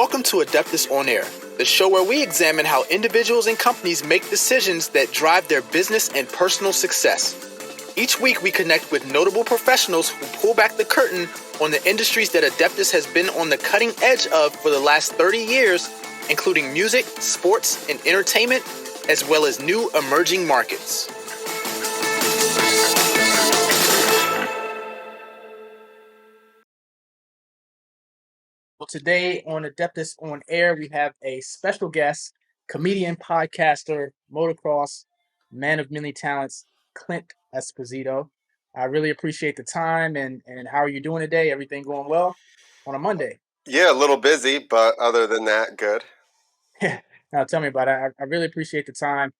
Welcome to Adeptus On-Air, the show where we examine how individuals and companies make decisions that drive their business and personal success. Each week we connect with notable professionals who pull back the curtain on the industries that Adeptus has been on the cutting edge of for the last 30 years, including music, sports, and entertainment, as well as new emerging markets. Well, today on Adeptus On Air, we have a special guest, comedian, podcaster, motocross, man of many talents, Clint Esposito. I really appreciate the time, and how are you doing today? Everything going well on a Monday? Yeah, a little busy, but other than that, good. Now, tell me about it. I really appreciate the time.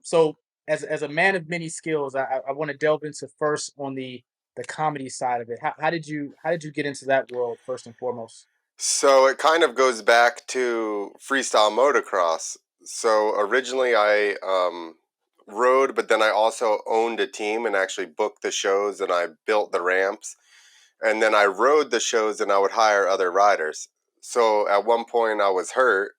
So, as a man of many skills, I want to delve into first on the comedy side of it. How did you get into that world first and foremost? So it kind of goes back to freestyle motocross. So originally I rode, but then I also owned a team and actually booked the shows and I built the ramps. And then I rode the shows and I would hire other riders. So at one point I was hurt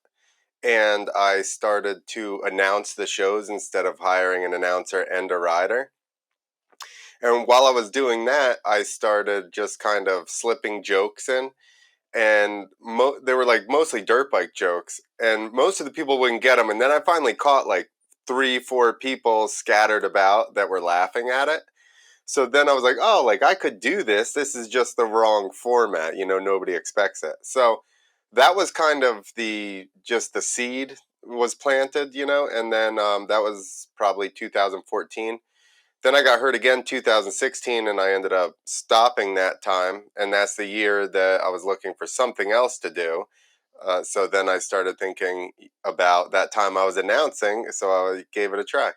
and I started to announce the shows instead of hiring an announcer and a rider. And while I was doing that, I started just kind of slipping jokes in, and they were like mostly dirt bike jokes, and most of the people wouldn't get them. And then I finally caught like three, four people scattered about that were laughing at it. So then I was like, oh, like I could do this. This is just the wrong format. Nobody expects it. So that was kind of the seed was planted, and then that was probably 2014. Then I got hurt again 2016 and I ended up stopping that time. And that's the year that I was looking for something else to do. So then I started thinking about that time I was announcing. So I gave it a try.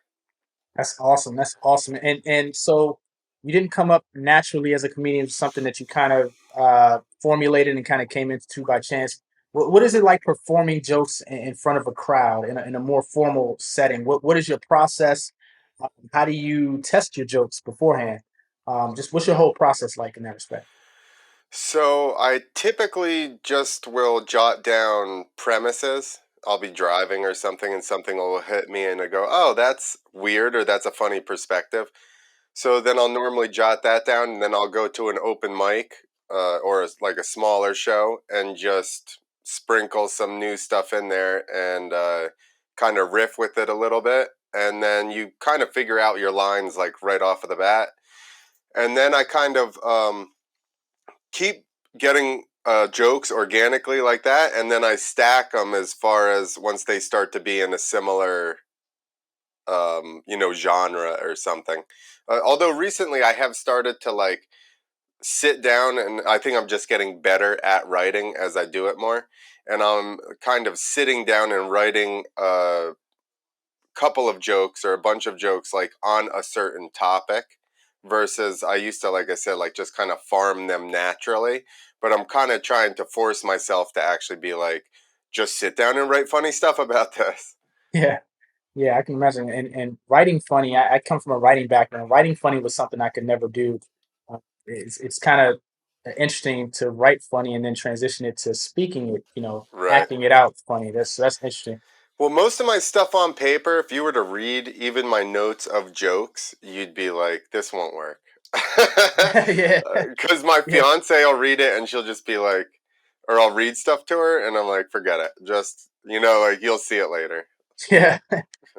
That's awesome. That's awesome. And so you didn't come up naturally as a comedian, something that you kind of formulated and kind of came into by chance. What is it like performing jokes in front of a crowd in a more formal setting? What is your process? How do you test your jokes beforehand? Just what's your whole process like in that respect? So I typically just will jot down premises. I'll be driving or something and something will hit me and I go, oh, that's weird or that's a funny perspective. So then I'll normally jot that down and then I'll go to an open mic like a smaller show and just sprinkle some new stuff in there and kind of riff with it a little bit. And then you kind of figure out your lines like right off of the bat. And then I kind of keep getting jokes organically like that. And then I stack them as far as once they start to be in a similar genre or something. Although recently I have started to like sit down and I think I'm just getting better at writing as I do it more. And I'm kind of sitting down and writing a couple of jokes or a bunch of jokes like on a certain topic versus I used to, like I said, like just kind of farm them naturally. But I'm kind of trying to force myself to actually be like, just sit down and write funny stuff about this. Yeah. Yeah, I can imagine. And writing funny, I come from a writing background. Writing funny was something I could never do. It's kind of interesting to write funny and then transition it to speaking it, Right. acting it out funny. That's interesting. Well, most of my stuff on paper, if you were to read even my notes of jokes, you'd be like, this won't work. Yeah, Because my yeah, fiance will read it and she'll just be like, or I'll read stuff to her and I'm like, forget it. Just, like you'll see it later. yeah.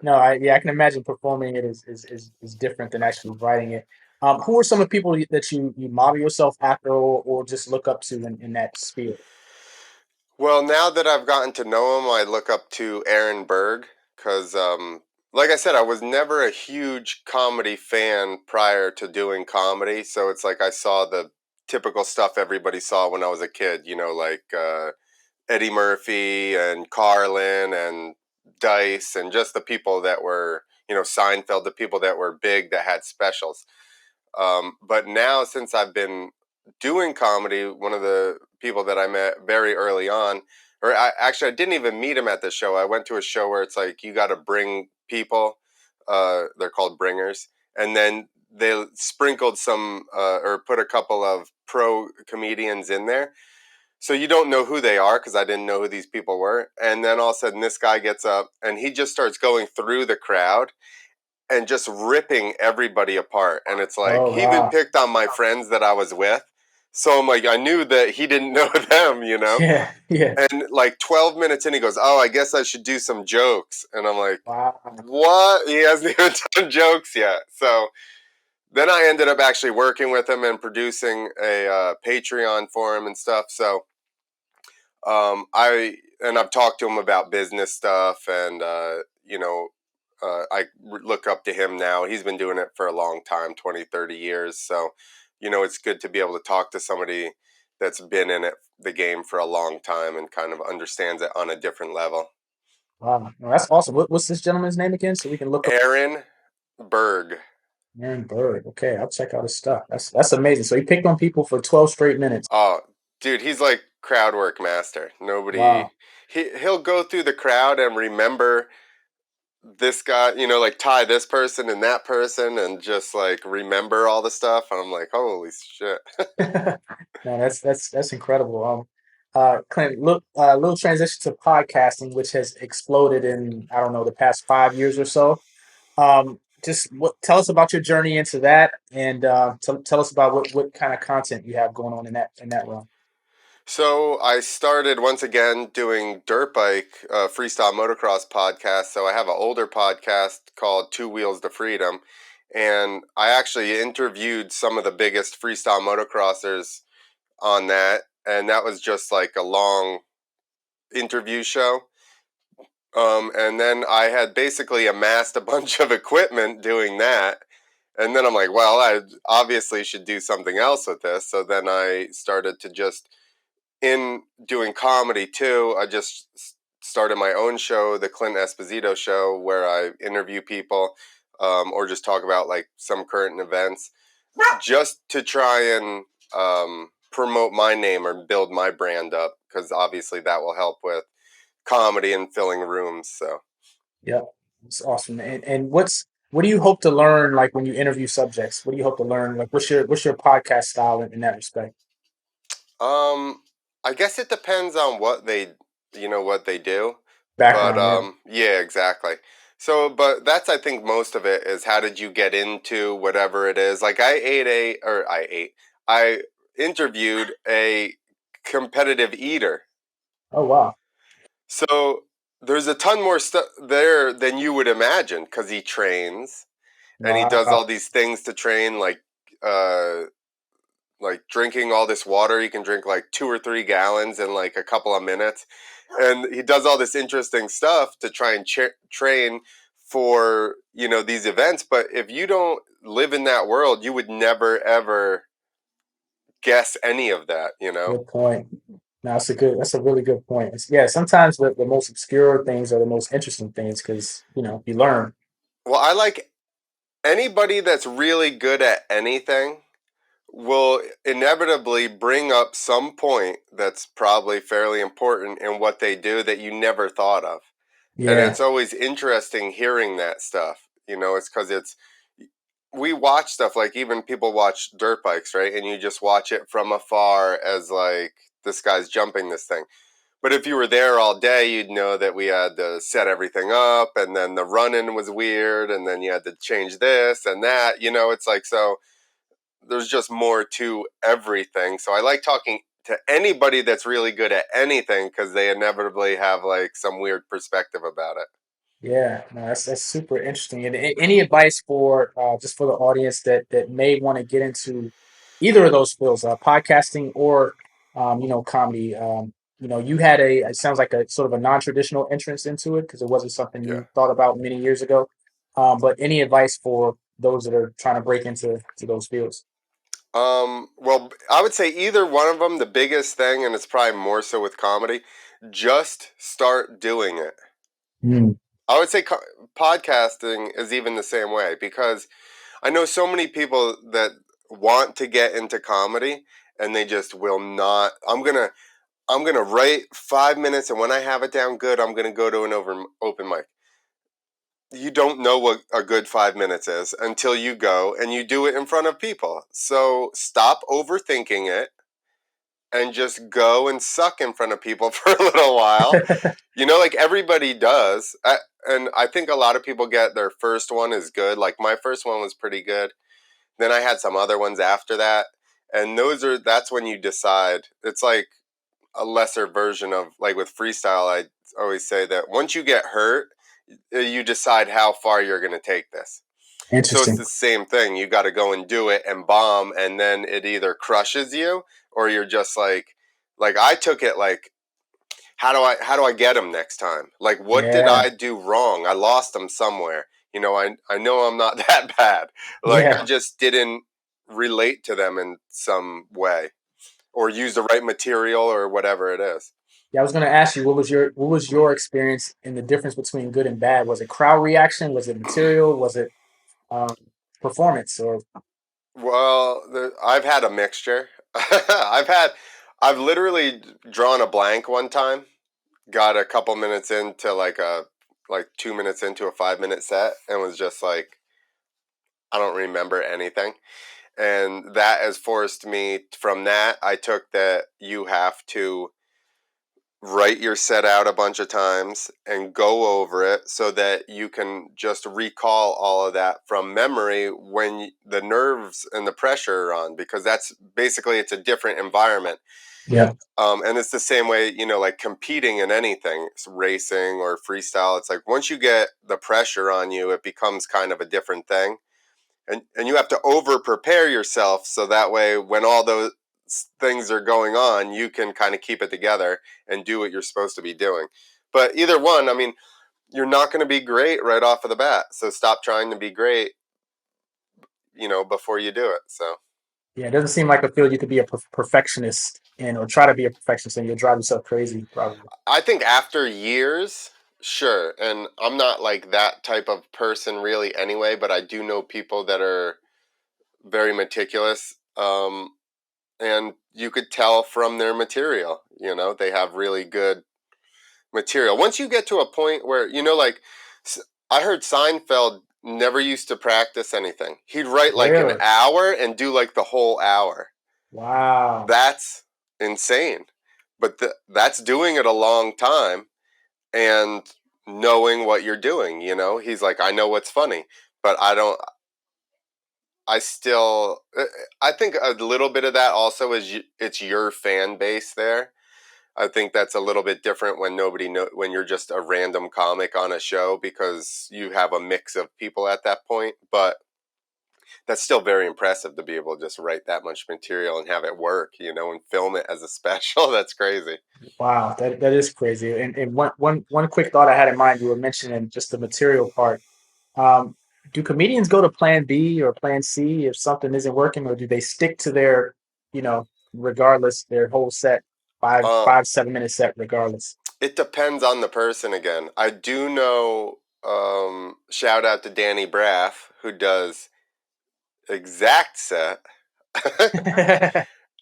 No, I can imagine performing it is different than actually writing it. Who are some of the people that you model yourself after or just look up to in that sphere? Well, now that I've gotten to know him, I look up to Aaron Berg because, like I said, I was never a huge comedy fan prior to doing comedy. So it's like I saw the typical stuff everybody saw when I was a kid, like Eddie Murphy and Carlin and Dice and just the people that were, Seinfeld, the people that were big that had specials. But now, since I've been doing comedy, one of the people that I met very early on, or I didn't even meet him at the show. I went to a show where it's like you got to bring people. They're called bringers, and then they sprinkled some or put a couple of pro comedians in there. So you don't know who they are because I didn't know who these people were. And then all of a sudden, this guy gets up and he just starts going through the crowd and just ripping everybody apart. And it's like, Oh he even wow. picked on my friends that I was with. So I'm like, I knew that he didn't know them, you know? Yeah, yeah. And like 12 minutes in, he goes, "Oh, I guess I should do some jokes." And I'm like, Wow. what? He hasn't even done jokes yet. So then I ended up actually working with him and producing a Patreon for him and stuff. So I've talked to him about business stuff, and I look up to him now. He's been doing it for a long time, 20, 30 years. So, it's good to be able to talk to somebody that's been in the game for a long time and kind of understands it on a different level. Wow. No, that's awesome. What's this gentleman's name again? So we can look up Aaron Berg. Aaron Bird. Okay, I'll check out his stuff. That's amazing. So he picked on people for 12 straight minutes. Oh, dude, he's like crowd work master. Nobody Wow. he'll go through the crowd and remember this guy, like tie this person and that person and just like remember all the stuff. And I'm like, holy shit. No, that's incredible. Clint, look, little transition to podcasting, which has exploded in, I don't know, the past 5 years or so. Just tell us about your journey into that, and tell us about what kind of content you have going on in that realm. So I started once again doing dirt bike freestyle motocross podcast. So I have an older podcast called Two Wheels to Freedom. And I actually interviewed some of the biggest freestyle motocrossers on that. And that was just like a long interview show. And then I had basically amassed a bunch of equipment doing that. And then I'm like, well, I obviously should do something else with this. So then I started to just, in doing comedy too, I just started my own show, the Clint Esposito Show, where I interview people or just talk about like some current events just to try and promote my name or build my brand up because obviously that will help with comedy and filling rooms. So Yeah, it's awesome. And what do you hope to learn like when you interview subjects? What do you hope to learn? Like, what's your podcast style in that respect? Um, I guess it depends on what they do. But Background, yeah. yeah, exactly. So, but that's I think most of it is how did you get into whatever it is? Like I interviewed a competitive eater. Oh wow. So there's a ton more stuff there than you would imagine because he trains and he does all Wow. these things to train uh like drinking all this water. He can drink like 2 or 3 gallons in like a couple of minutes. And he does all this interesting stuff to try and train for, these events. But if you don't live in that world, you would never, ever guess any of that. Good point. No, that's a really good point. Yeah, sometimes the most obscure things are the most interesting things because, you learn. Well, I like anybody that's really good at anything will inevitably bring up some point that's probably fairly important in what they do that you never thought of. And Yeah. it's always interesting hearing that stuff. It's because we watch stuff like even people watch dirt bikes, right? And you just watch it from afar as like this guy's jumping this thing. But if you were there all day, you'd know that we had to set everything up, and then the run-in was weird, and then you had to change this and that. It's like so. There's just more to everything. So I like talking to anybody that's really good at anything because they inevitably have like some weird perspective about it. Yeah, no, that's super interesting. And any advice for just for the audience that may want to get into either of those fields, podcasting or comedy? You had it sounds like a sort of a non-traditional entrance into it because it wasn't something Yeah. you thought about many years ago. But any advice for those that are trying to break into those fields? Well, I would say either one of them, the biggest thing, and it's probably more so with comedy, just start doing it. Mm, I would say podcasting is even the same way because I know so many people that want to get into comedy and they just will not. I'm gonna write 5 minutes, and when I have it down good, I'm gonna go to an open mic. You don't know what a good 5 minutes is until you go and you do it in front of people. So stop overthinking it and just go and suck in front of people for a little while. Like everybody does. And I think a lot of people get their first one is good. Like my first one was pretty good. Then I had some other ones after that. And that's when you decide. It's like a lesser version of, like with freestyle, I always say that once you get hurt, you decide how far you're going to take this. So it's Interesting. the same thing. You got to go and do it and bomb, and then it either crushes you or you're just like I took it like, how do I get him next time? Like, what did Yeah. I do wrong? I lost him somewhere. I know I'm not that bad. Like I Yeah. just didn't relate to them in some way or use the right material or whatever it is. Yeah, I was going to ask you what was your experience in the difference between good and bad? Was it crowd reaction? Was it material? Was it um, performance? Or Well, I've had a mixture. I've literally drawn a blank one time. Got a couple minutes into like 2 minutes into a 5 minute set and was just like, I don't remember anything. And that has forced me from that. I took that you have to write your set out a bunch of times and go over it so that you can just recall all of that from memory when the nerves and the pressure are on, because that's basically, it's a different environment. yeah, And it's the same way, like competing in anything, it's racing or freestyle. It's like once you get the pressure on you, it becomes kind of a different thing. And you have to over prepare yourself so that way when all those things are going on, you can kind of keep it together and do what you're supposed to be doing. But either one, I mean, you're not going to be great right off of the bat. So stop trying to be great, before you do it. So yeah, it doesn't seem like a field you could be a perfectionist in, or try to be a perfectionist, and you'll drive yourself crazy, probably. I think after years, sure. And I'm not like that type of person really anyway, but I do know people that are very meticulous. And you could tell from their material, they have really good material. Once you get to a point where, like, I heard Seinfeld never used to practice anything. He'd write like an Really? hour and do like the whole hour. Wow. That's insane. But that's doing it a long time and knowing what you're doing, He's like, I know what's funny, but I still, I think a little bit of that also is it's your fan base there. I think that's a little bit different when when you're just a random comic on a show, because you have a mix of people at that point. But that's still very impressive to be able to just write that much material and have it work, and film it as a special. That's crazy. Wow, that is crazy. And one quick thought I had in mind, you were mentioning just the material part. Um, do comedians go to plan B or plan C if something isn't working, or do they stick to their, regardless, their whole set, five, Uh, 5, 7 minute set, regardless? it depends on the person again. I do know, shout out to Danny Braff, who does exact set.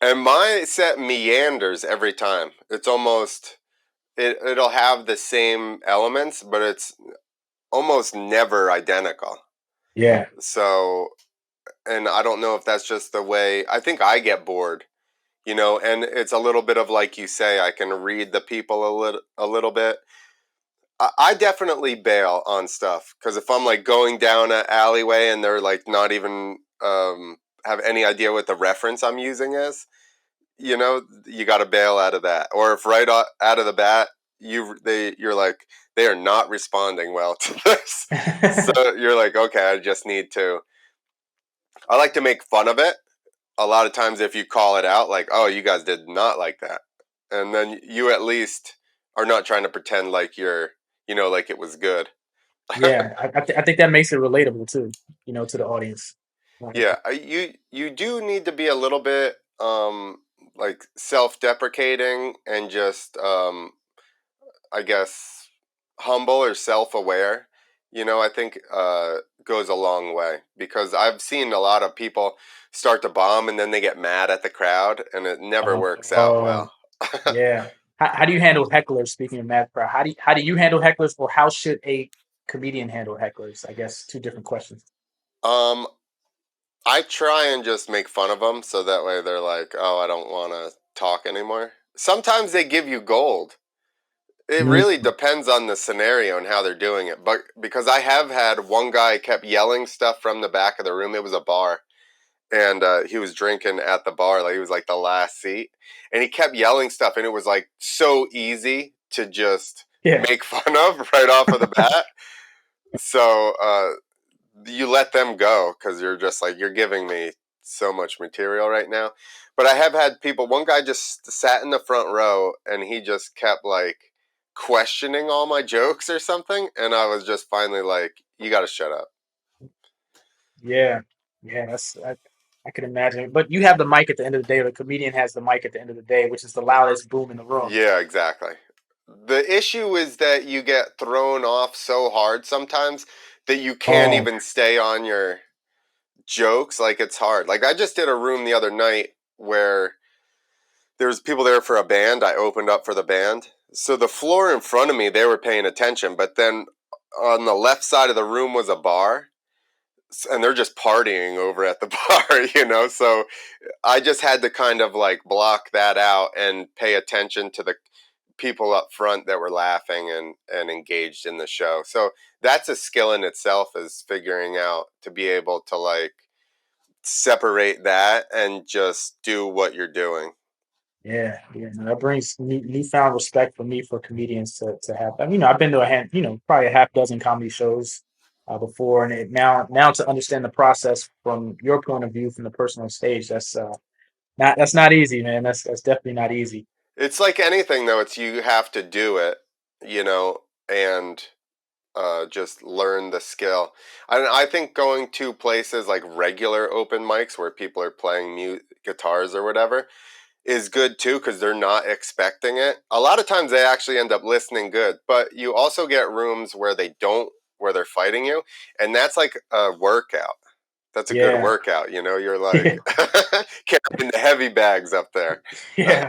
And my set meanders every time. It's almost, it'll have the same elements, but it's almost never identical. Yeah, So, and I don't know if that's just the way, I think I get bored, and it's a little bit of, like you say, I can read the people a little bit. I definitely bail on stuff, because if I'm like going down an alleyway and they're like not even have any idea what the reference I'm using is, you got to bail out of that. Or if right out of the bat you're like, they are not responding well to this, so you're like, okay, I like to make fun of it. A lot of times if you call it out, like, oh, you guys did not like that, and then you at least are not trying to pretend like like it was good. yeah. I think that makes it relatable too, to the audience. Right. Yeah, you do need to be a little bit like self-deprecating and just I guess humble or self-aware. I think goes a long way, because I've seen a lot of people start to bomb and then they get mad at the crowd and it never works out Oh, well. yeah. How do you handle hecklers? Speaking of math, pro, how do you handle hecklers, or how should a comedian handle hecklers? I guess two different questions. um I try and just make fun of them so that way they're like, oh, I don't want to talk anymore. Sometimes they give you gold. It Mm. really depends on the scenario and how they're doing it. But because I have had one guy kept yelling stuff from the back of the room. It was a bar, and he was drinking at the bar. Like he was like the last seat, and he kept yelling stuff, and it was like so easy to just Yeah. make fun of right off of the bat. So you let them go because you're just like, you're giving me so much material right now. But I have had people, one guy just sat in the front row and he just kept like questioning all my jokes or something. And I was just finally like, you got to shut up. Yeah. Yeah. I can imagine. But you have the mic at the end of the day. The comedian has the mic at the end of the day, which is the loudest boom in the room. Yeah, exactly. The issue is that you get thrown off so hard sometimes that you can't Oh, even stay on your jokes. Like it's hard. Like I just did a room the other night where there was people there for a band. I opened up for the band. So the floor in front of me, they were paying attention. But then on the left side of the room was a bar. And they're just partying over at the bar, you know? So I just had to kind of like block that out and pay attention to the people up front that were laughing and engaged in the show. So that's a skill in itself, is figuring out to be able to like separate that and just do what you're doing. yeah. Yeah. No, that brings newfound respect for me for comedians to have. I mean, I've been to probably a half dozen comedy shows before, and now to understand the process from your point of view, from the person on stage, that's not easy, man. That's definitely not easy. It's like anything though, it's you have to do it, you know, and just learn the skill. I think going to places like regular open mics where people are playing guitars or whatever is good too, because they're not expecting it. A lot of times they actually end up listening good, but you also get rooms where they don't, where they're fighting you, and that's like a workout. That's a good Yeah. workout, you know. You're like carrying the heavy bags up there. Yeah.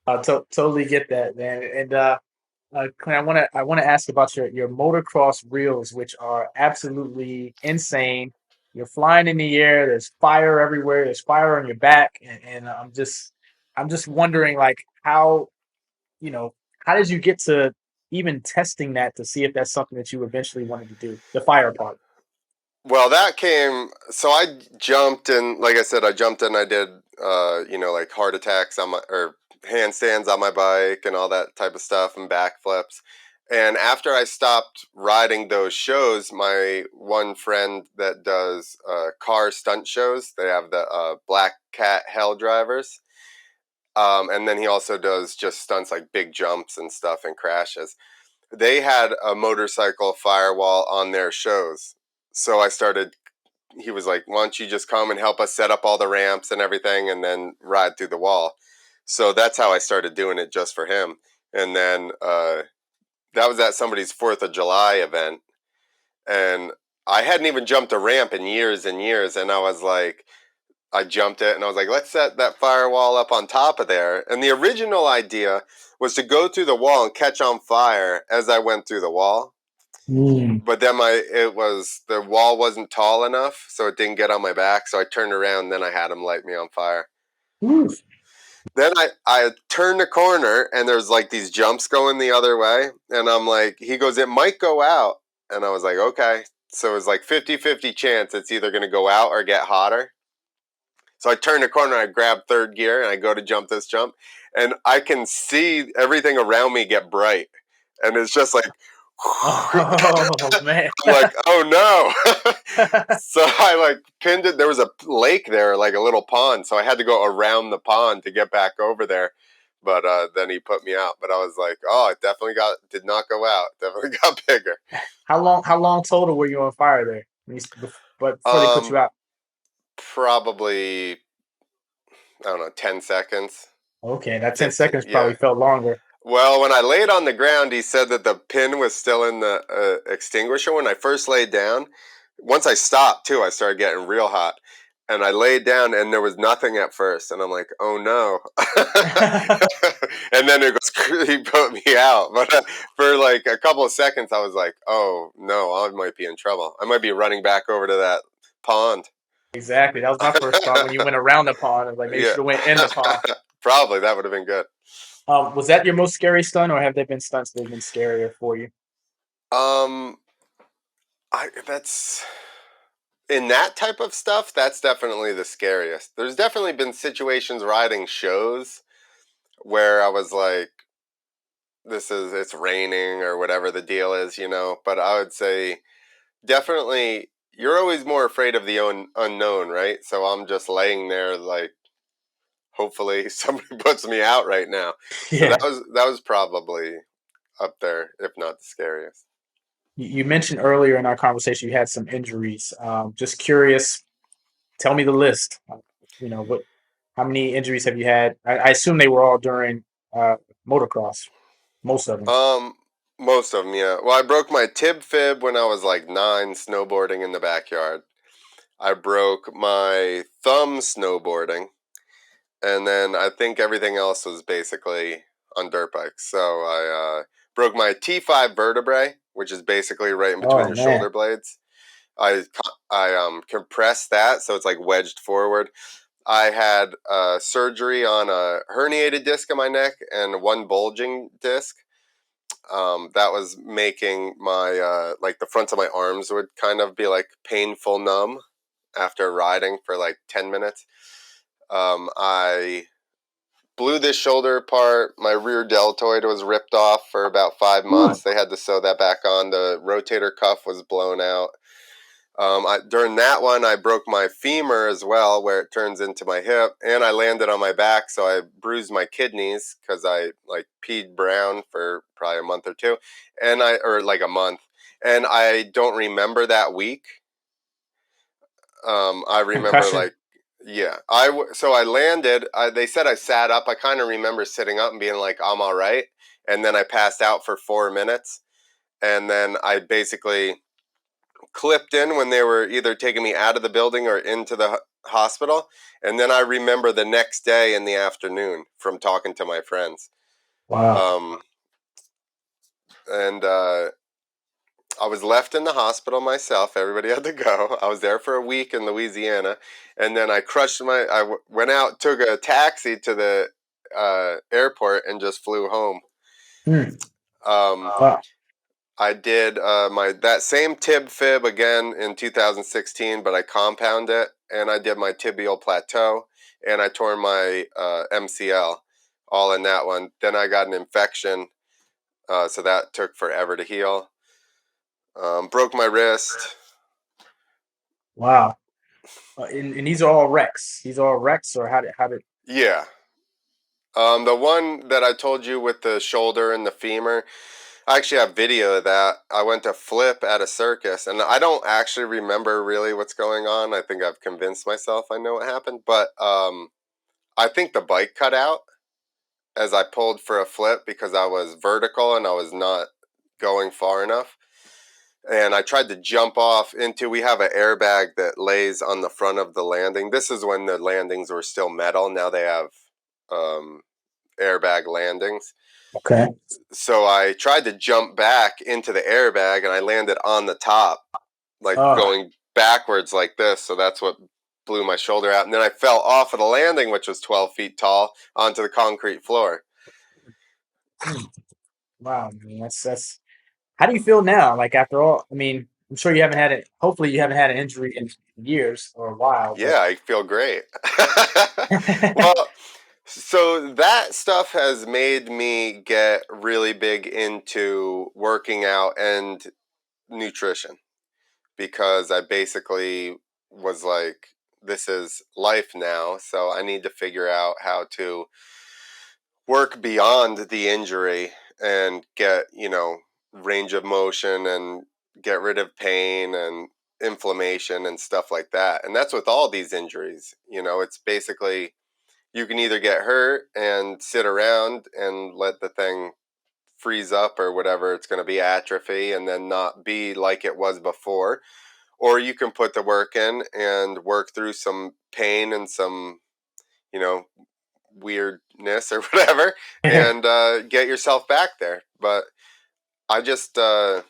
Totally get that, man. And Clint, I want to ask about your motocross reels, which are absolutely insane. You're flying in the air. There's fire everywhere. There's fire on your back, and I'm just wondering, like, how did you get to even testing that to see if that's something that you eventually wanted to do? The fire part. Well, that came. So I jumped and, like I said, I jumped and I did, you know, like heart attacks on my, or handstands on my bike and all that type of stuff and backflips. And after I stopped riding those shows, my one friend that does car stunt shows, they have the Black Cat Hell Drivers. And then he also does just stunts like big jumps and stuff and crashes. They had a motorcycle firewall on their shows. So I started, he was like, why don't you just come and help us set up all the ramps and everything and then ride through the wall. So that's how I started doing it, just for him. And then that was at somebody's 4th of July event. And I hadn't even jumped a ramp in years and years. And I was like, I jumped it and I was like, let's set that firewall up on top of there. And the original idea was to go through the wall and catch on fire as I went through the wall. Mm. But then the wall wasn't tall enough, so it didn't get on my back. So I turned around, and then I had him light me on fire. Oof. Then I turned the corner, and there's like these jumps going the other way, and I'm like, he goes, it might go out, and I was like, okay. So it was like 50-50 chance it's either going to go out or get hotter. So I turn the corner, I grab third gear, and I go to jump this jump, and I can see everything around me get bright, and it's just like, Oh man. I'm like, oh no. So I like pinned it. There was a lake there, like a little pond, so I had to go around the pond to get back over there. But then he put me out. But I was like, oh, it definitely did not go out. Definitely got bigger. How long total were you on fire there? But before they put you Um, out. Probably, I don't know, 10 seconds. Okay, that 10 15. seconds Yeah. probably felt longer. Well, when I laid on the ground, he said that the pin was still in the extinguisher. When I first laid down, once I stopped too, I started getting real hot. And I laid down and there was nothing at first. And I'm like, oh no. And then it goes, he put me out. But for like a couple of seconds, I was like, oh no, I might be in trouble. I might be running back over to that pond. Exactly. That was my first thought when you went around the pond. I was like, make Yeah. sure you went in the pond. Probably that would have been good. Was that your most scary stunt, or have there been stunts that have been scarier for you? Um, that's in that type of stuff. That's definitely the scariest. There's definitely been situations riding shows where I was like, it's raining or whatever the deal is, But I would say definitely you're always more afraid of the unknown, right? So I'm just laying there like, hopefully somebody puts me out right now. So Yeah. that was probably up there, if not the scariest. You mentioned earlier in our conversation you had some injuries. Just curious, tell me the list. What? How many injuries have you had? I assume they were all during uh, motocross. Most of them. Um, Most of them, yeah. Well, I broke my tib fib when I was like 9, snowboarding in the backyard. I broke my thumb snowboarding, and then I think everything else was basically on dirt bikes. So I broke my T5 vertebrae, which is basically right in between Oh your man. shoulder blades. I compressed that, so it's like wedged forward. I had surgery on a herniated disc in my neck and one bulging disc. That was making my like the fronts of my arms would kind of be like painful numb after riding for like 10 minutes. I blew this shoulder apart. My rear deltoid was ripped off for about 5 months. They had to sew that back on. The rotator cuff was blown out. During that one, I broke my femur as well, where it turns into my hip, and I landed on my back, so I bruised my kidneys because I like peed brown for probably a month or two, or like a month, and I don't remember that week. I remember Concussion. like, yeah, so I landed. They said I sat up. I kind of remember sitting up and being like, I'm all right, and then I passed out for 4 minutes, and then I basically clipped in when they were either taking me out of the building or into the hospital. And then I remember the next day in the afternoon from talking to my friends. Wow. Um, and I was left in the hospital myself. Everybody had to go. I was there for a week in Louisiana. And then I went out, took a taxi to the airport and just flew home. Hmm. Um, Wow. I did my that same tib fib again in 2016, but I compound it, and I did my tibial plateau, and I tore my MCL, all in that one. Then I got an infection, so that took forever to heal. Broke my wrist. Wow. And these are all wrecks. These are all wrecks, or how did? Yeah. The one that I told you with the shoulder and the femur, I actually have video of that. I went to flip at a circus, and I don't actually remember really what's going on. I think I've convinced myself I know what happened, but I think the bike cut out as I pulled for a flip because I was vertical and I was not going far enough. And I tried to jump off into. We have an airbag that lays on the front of the landing. This is when the landings were still metal. Now they have um, airbag landings. Okay. So I tried to jump back into the airbag and I landed on the top, like Oh, going backwards like this. So that's what blew my shoulder out. And then I fell off of the landing, which was 12 feet tall, onto the concrete floor. wow, man. That's. How do you feel now? Like after all, I mean, I'm sure you haven't had it. Hopefully, you haven't had an injury in years or a while. But Yeah, I feel great. Well, so that stuff has made me get really big into working out and nutrition because I basically was like, this is life now, so I need to figure out how to work beyond the injury and get, range of motion and get rid of pain and inflammation and stuff like that. And that's with all these injuries. It's basically you can either get hurt and sit around and let the thing freeze up or whatever, it's going to be atrophy and then not be like it was before, or you can put the work in and work through some pain and some, you know, weirdness or whatever, and get yourself back there. But I just, uh,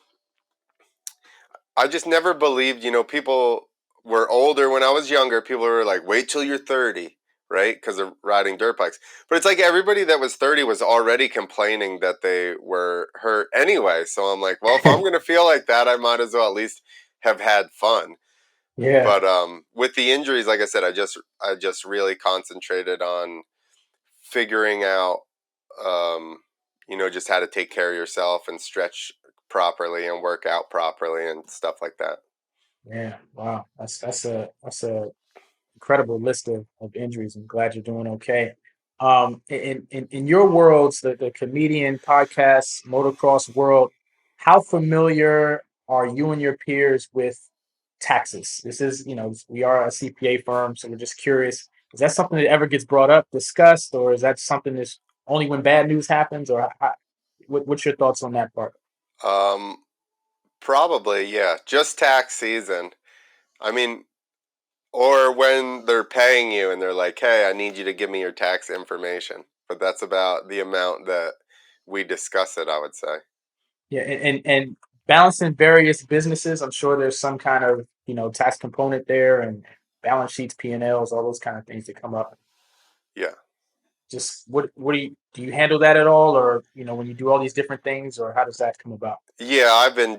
I just never believed. People were older when I was younger. People were like, "Wait till you're 30." right? Because of riding dirt bikes. But it's like everybody that was 30 was already complaining that they were hurt anyway. So I'm like, well, if I'm going to feel like that, I might as well at least have had fun. Yeah. But with the injuries, like I said, I just really concentrated on figuring out, just how to take care of yourself and stretch properly and work out properly and stuff like that. Yeah. Wow. That's a incredible list of injuries. I'm glad you're doing okay. In your worlds, the comedian podcast, motocross world, how familiar are you and your peers with taxes? This is, we are a CPA firm, so we're just curious. Is that something that ever gets brought up, discussed, or is that something that's only when bad news happens? Or what's your thoughts on that part? Um, Probably, yeah. Just tax season. I mean, or when they're paying you and they're like, hey, I need you to give me your tax information. But that's about the amount that we discuss it, I would say. Yeah, and balancing various businesses, I'm sure there's some kind of tax component there, and balance sheets, P&Ls, all those kind of things that come up. Yeah. Just what do you handle that at all, or when you do all these different things, or how does that come about? Yeah, I've been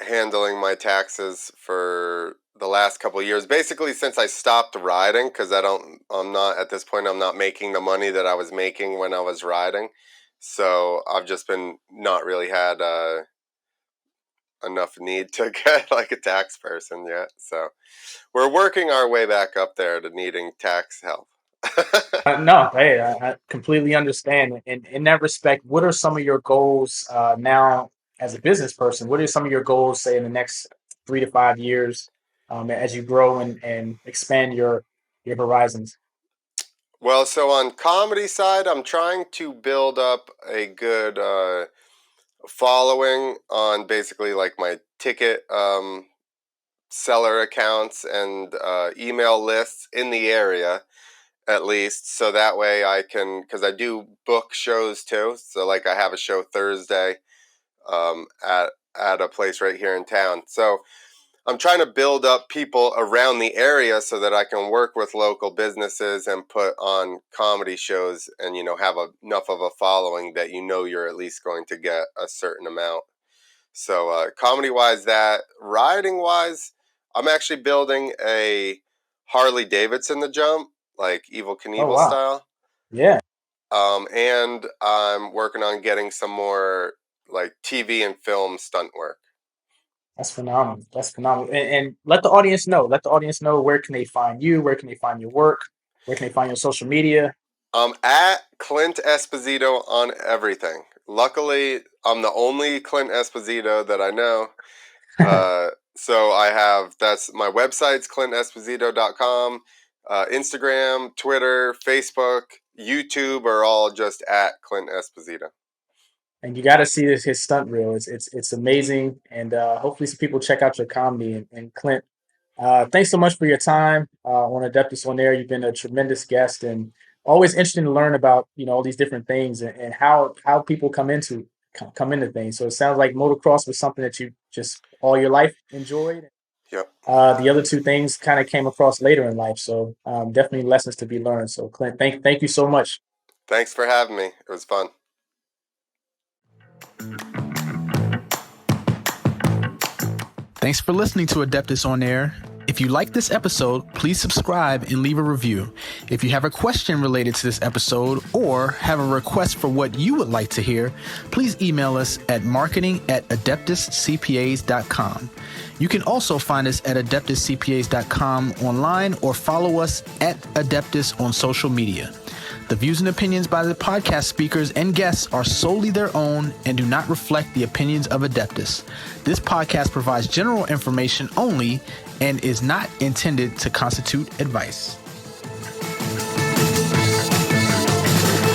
handling my taxes for the last couple of years, basically since I stopped riding, because I'm not, at this point, I'm not making the money that I was making when I was riding. So I've just been not really had enough need to get like a tax person yet. So we're working our way back up there to needing tax help. No, hey, I completely understand. And in that respect, what are some of your goals now as a business person? What are some of your goals, say, in the next 3 to 5 years, as you grow and expand your horizons? Well, so on comedy side, I'm trying to build up a good following on basically like my ticket seller accounts and email lists in the area, at least, so that way I can, because I do book shows too. So like I have a show Thursday at a place right here in town. So I'm trying to build up people around the area so that I can work with local businesses and put on comedy shows and have enough of a following that you're at least going to get a certain amount. So comedy wise, that riding wise, I'm actually building a Harley Davidson to jump, like Evil Oh Knievel wow, style. yeah. And I'm working on getting some more like TV and film stunt work. That's phenomenal. That's phenomenal. And let the audience know. Let the audience know where can they find you, where can they find your work, where can they find your social media. At Clint Esposito on everything. Luckily, I'm the only Clint Esposito that I know. So that's my website's clintesposito.com. Instagram, Twitter, Facebook, YouTube are all just at Clint Esposito. And you got to see his stunt reel. It's amazing. And hopefully some people check out your comedy. And Clint, thanks so much for your time on Adeptus On-Air. You've been a tremendous guest and always interesting to learn about all these different things and how people come into things. So it sounds like motocross was something that you just all your life enjoyed. Yep. The other two things kind of came across later in life. So definitely lessons to be learned. So Clint, thank you so much. Thanks for having me. It was fun. Thanks for listening to Adeptus On Air. If you like this episode, please subscribe and leave a review. If you have a question related to this episode or have a request for what you would like to hear, please email us at marketing@adeptuscpas.com. You can also find us at adeptuscpas.com online or follow us at Adeptus on social media. The views and opinions by the podcast speakers and guests are solely their own and do not reflect the opinions of Adeptus. This podcast provides general information only and is not intended to constitute advice.